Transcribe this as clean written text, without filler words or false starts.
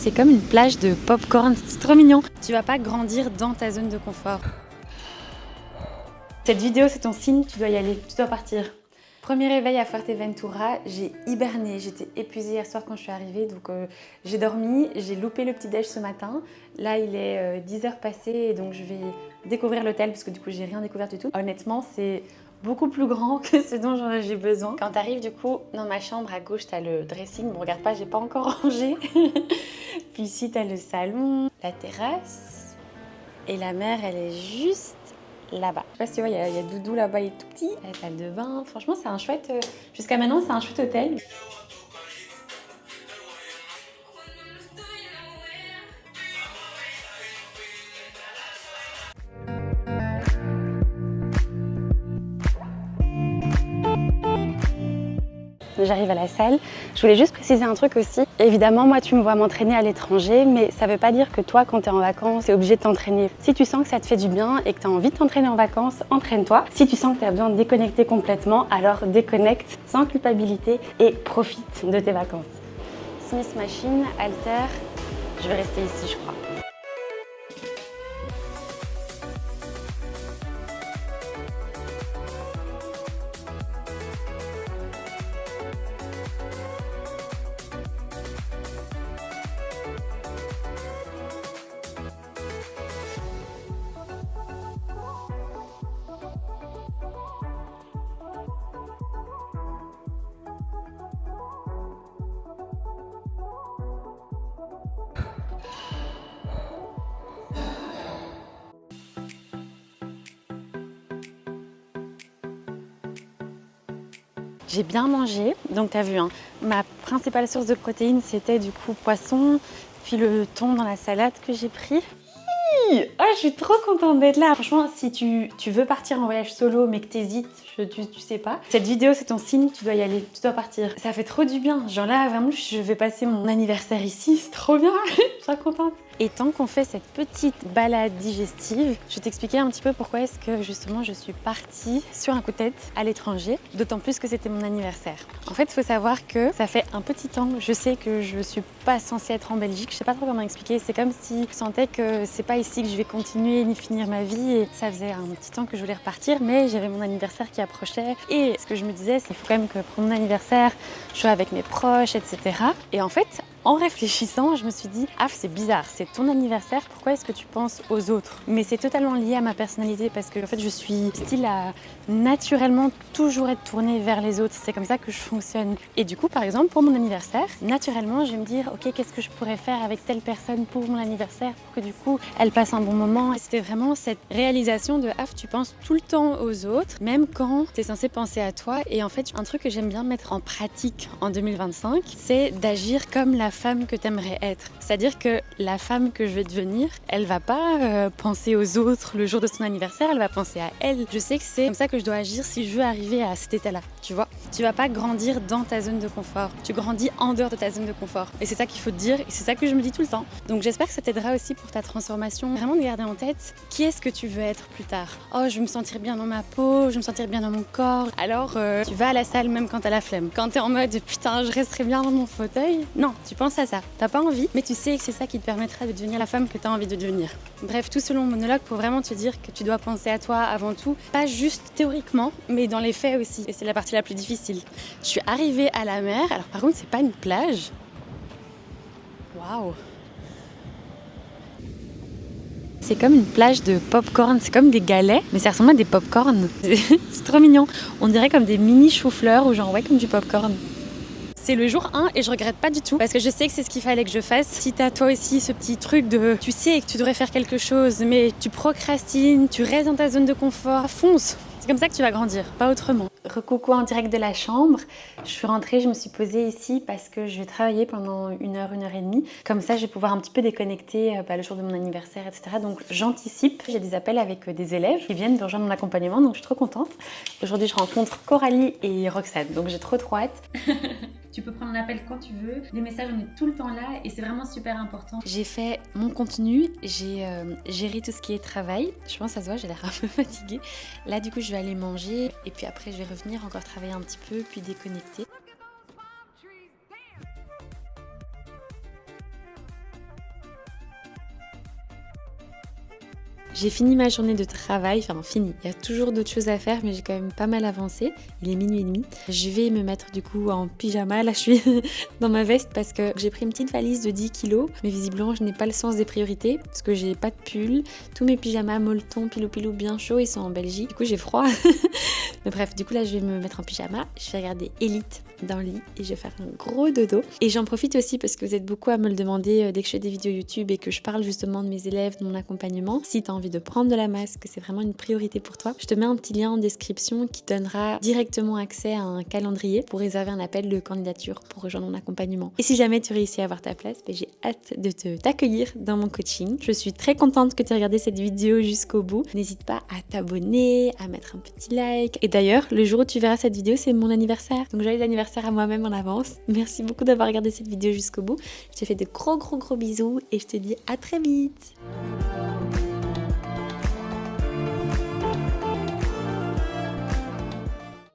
C'est comme une plage de popcorn, c'est trop mignon. Tu vas pas grandir dans ta zone de confort. Cette vidéo, c'est ton signe, tu dois y aller, tu dois partir. Premier réveil à Fuerteventura, j'ai hiberné, j'étais épuisée hier soir quand je suis arrivée, donc j'ai dormi, j'ai loupé le petit-déj ce matin. Là, il est 10h passées, et donc je vais découvrir l'hôtel, parce que du coup, j'ai rien découvert du tout. Honnêtement, c'est beaucoup plus grand que ce dont j'ai besoin. Quand t'arrives du coup dans ma chambre, à gauche, t'as le dressing. Bon, regarde pas, j'ai pas encore rangé. Puis ici, t'as le salon, la terrasse, et la mer, elle est juste là-bas. Je sais pas si tu vois, il y a Doudou là-bas, il est tout petit. La salle de bain, franchement, c'est un chouette... Jusqu'à maintenant, c'est un chouette hôtel. J'arrive à la salle. Je voulais juste préciser un truc aussi. Évidemment, moi, tu me vois m'entraîner à l'étranger, mais ça veut pas dire que toi, quand tu es en vacances, tu es obligé de t'entraîner. Si tu sens que ça te fait du bien et que tu as envie de t'entraîner en vacances, entraîne-toi. Si tu sens que tu as besoin de déconnecter complètement, alors déconnecte sans culpabilité et profite de tes vacances. Smith Machine, halter, je vais rester ici, je crois. J'ai bien mangé, donc t'as vu, hein, ma principale source de protéines c'était du coup poisson, puis le thon dans la salade que j'ai pris. Ah, je suis trop contente d'être là. Franchement, si tu veux partir en voyage solo mais que t'hésites, tu sais pas, cette vidéo c'est ton signe, tu dois y aller, tu dois partir. Ça fait trop du bien. Genre là, vraiment, je vais passer mon anniversaire ici, c'est trop bien. Je suis trop contente. Et tant qu'on fait cette petite balade digestive, je vais t'expliquer un petit peu pourquoi est-ce que justement je suis partie sur un coup de tête à l'étranger, d'autant plus que c'était mon anniversaire. En fait, il faut savoir que ça fait un petit temps, je sais que je suis pas censée être en Belgique, je sais pas trop comment expliquer, c'est comme si je sentais que c'est pas ici que je vais continuer ni finir ma vie, et ça faisait un petit temps que je voulais repartir, mais j'avais mon anniversaire qui approchait, et ce que je me disais, c'est qu'il faut quand même que pour mon anniversaire, je sois avec mes proches, etc. Et en fait, en réfléchissant, je me suis dit, ah, c'est bizarre, c'est ton anniversaire, pourquoi est-ce que tu penses aux autres? Mais c'est totalement lié à ma personnalité parce que en fait, je suis style à naturellement toujours être tournée vers les autres. C'est comme ça que je fonctionne. Et du coup, par exemple, pour mon anniversaire, naturellement, je vais me dire, ok, qu'est-ce que je pourrais faire avec telle personne pour mon anniversaire pour que du coup, elle passe un bon moment. Et c'était vraiment cette réalisation de, ah, tu penses tout le temps aux autres, même quand tu es censé penser à toi. Et en fait, un truc que j'aime bien mettre en pratique en 2025, c'est d'agir comme la femme que tu aimerais être. C'est-à-dire que la femme que je vais devenir, elle va pas penser aux autres le jour de son anniversaire, elle va penser à elle. Je sais que c'est comme ça que je dois agir si je veux arriver à cet état-là, tu vois. Tu vas pas grandir dans ta zone de confort, tu grandis en dehors de ta zone de confort. Et c'est ça qu'il faut te dire, et c'est ça que je me dis tout le temps. Donc j'espère que ça t'aidera aussi pour ta transformation. Vraiment de garder en tête, qui est-ce que tu veux être plus tard? Oh, je veux me sentir bien dans ma peau, je veux me sentir bien dans mon corps. Alors tu vas à la salle même quand t'as la flemme. Quand t'es en mode, putain, je resterai bien dans mon fauteuil. Non, tu penses à ça. T'as pas envie, mais tu sais que c'est ça qui te permettra de devenir la femme que t'as envie de devenir. Bref, tout ce long monologue pour vraiment te dire que tu dois penser à toi avant tout, pas juste théoriquement, mais dans les faits aussi. Et c'est la partie la plus difficile. Je suis arrivée à la mer, alors par contre c'est pas une plage. Waouh! C'est comme une plage de popcorn, c'est comme des galets, mais ça ressemble à des popcorn. C'est trop mignon. On dirait comme des mini choux-fleurs ou genre ouais comme du popcorn. C'est le jour 1 et je regrette pas du tout parce que je sais que c'est ce qu'il fallait que je fasse. Si t'as toi aussi ce petit truc de tu sais que tu devrais faire quelque chose mais tu procrastines, tu restes dans ta zone de confort, fonce. C'est comme ça que tu vas grandir, pas autrement. Recoucou en direct de la chambre. Je suis rentrée, je me suis posée ici parce que je vais travailler pendant 1 heure et demie. Comme ça, je vais pouvoir un petit peu déconnecter le jour de mon anniversaire, etc. Donc j'anticipe. J'ai des appels avec des élèves qui viennent de rejoindre mon accompagnement, donc je suis trop contente. Aujourd'hui, je rencontre Coralie et Roxane, donc j'ai trop hâte. Tu peux prendre un appel quand tu veux. Les messages, on est tout le temps là et c'est vraiment super important. J'ai fait mon contenu, j'ai géré tout ce qui est travail. Je pense que ça se voit, j'ai l'air un peu fatiguée. Là, du coup, je vais aller manger et puis après, je vais revenir encore travailler un petit peu, puis déconnecter. J'ai fini ma journée de travail, enfin fini, il y a toujours d'autres choses à faire mais j'ai quand même pas mal avancé, il est minuit et demi. Je vais me mettre du coup en pyjama, là je suis dans ma veste parce que j'ai pris une petite valise de 10 kilos mais visiblement je n'ai pas le sens des priorités parce que j'ai pas de pull, tous mes pyjamas molletons, pilou bien chauds, ils sont en Belgique, du coup j'ai froid. Mais bref, du coup là je vais me mettre en pyjama, je vais regarder Elite dans le lit et je vais faire un gros dodo. Et j'en profite aussi parce que vous êtes beaucoup à me le demander dès que je fais des vidéos YouTube et que je parle justement de mes élèves, de mon accompagnement. Si tu as envie de prendre de la masse, que c'est vraiment une priorité pour toi, je te mets un petit lien en description qui donnera directement accès à un calendrier pour réserver un appel de candidature pour rejoindre mon accompagnement. Et si jamais tu réussis à avoir ta place, j'ai hâte de t'accueillir dans mon coaching. Je suis très contente que tu aies regardé cette vidéo jusqu'au bout. N'hésite pas à t'abonner, à mettre un petit like. Et d'ailleurs, le jour où tu verras cette vidéo, c'est mon anniversaire. Donc joyeux anniversaire à moi-même en avance. Merci beaucoup d'avoir regardé cette vidéo jusqu'au bout. Je te fais de gros bisous et je te dis à très vite.